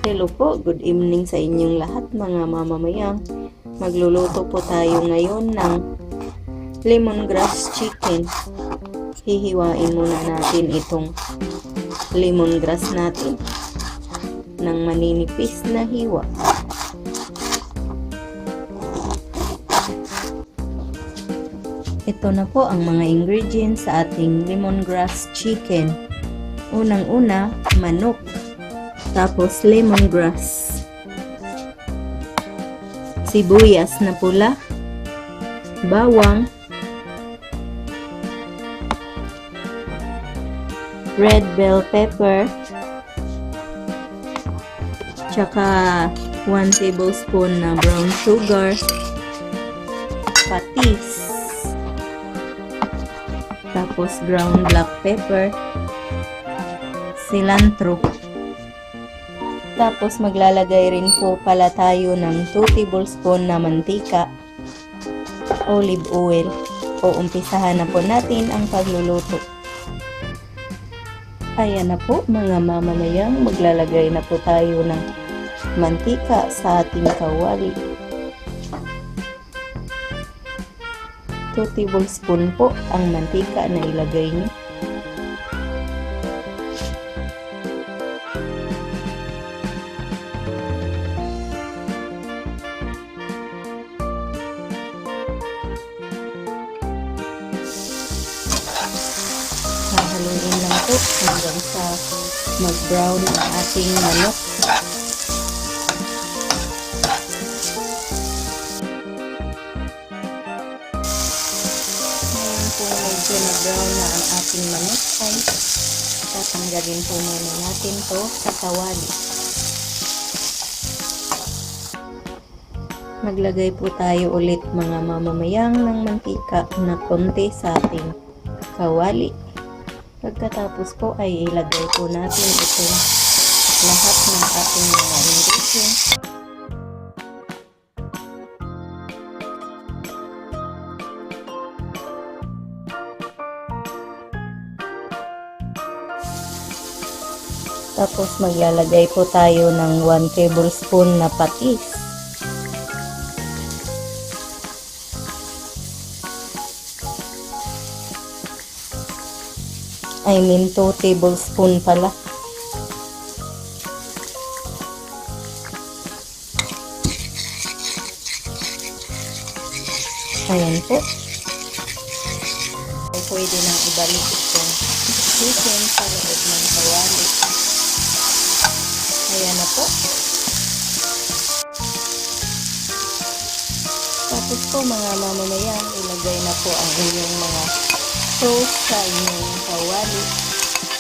Hello po, good evening sa inyong lahat mga mamamayang. Magluluto po tayo ngayon ng lemongrass chicken. Hihiwain muna natin itong lemongrass natin ng maninipis na hiwa. Ito na po ang mga ingredients sa ating lemongrass chicken. Unang-una, manok. Tapos lemongrass, sibuyas na pula, bawang, red bell pepper, tsaka 1 tablespoon na brown sugar, patis, tapos ground black pepper, cilantro. Tapos maglalagay rin po pala tayo ng 2 tablespoon na mantika, olive oil. O umpisahan na po natin ang pagluluto. Ayan na po mga mamamayang, maglalagay na po tayo ng mantika sa ating kawali. 2 tablespoon po ang mantika na ilagay niyo. Haluin lang po hanggang sa mag-brown ang ating manok. Ngayon po medyo na-brown na ang ating manok ay tatanggalin po muna natin to sa kawali. Maglagay po tayo ulit mga mamamayang ng mantika na konti sa ating kawali. Pagkatapos po ay ilagay po natin itong lahat ng ating mga ingredients. Tapos maglalagay po tayo ng 1 tablespoon na patis. I mean 2 tablespoon pala. Ayan po. Ay, pwede nang ibalik itong chicken sa loob ng kawali. Ayan na po. Tapos po mga mamamayang, ilagay na po ang inyong mga sauce sa inyong kawali,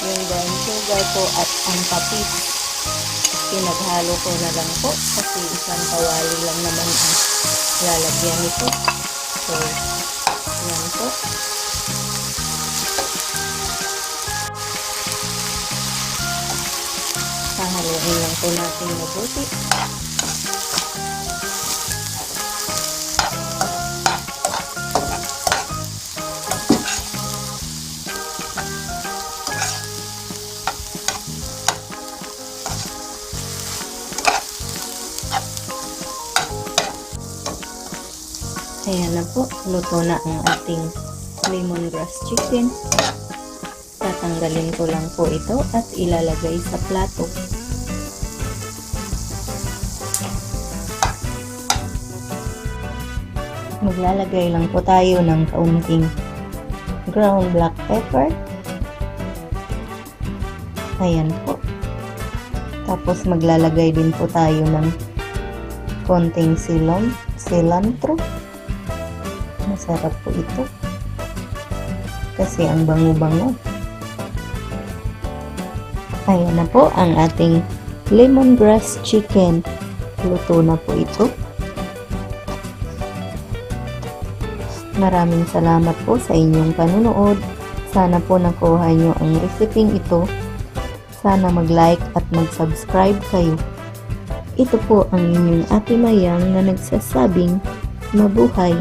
yung brown sugar po at ang patis. Pinaghalo ko na lang po kasi isang kawali lang naman ang lalagyan nito. So, yan po. Hahaluin lang po natin mabuti. Ayan na po, luto na ang ating lemongrass chicken. Tatanggalin ko lang po ito at ilalagay sa plato. Maglalagay lang po tayo ng kaunting ground black pepper. Ayan po. Tapos maglalagay din po tayo ng konting cilantro. Masarap po ito kasi ang bango-bango. Ayan na po ang ating lemongrass chicken. Luto na po ito. Maraming salamat po sa inyong panunood. Sana po nakuha nyo ang reseping ito. Sana mag-like at mag-subscribe kayo. Ito po ang inyong Ate Mayang na nagsasabing mabuhay.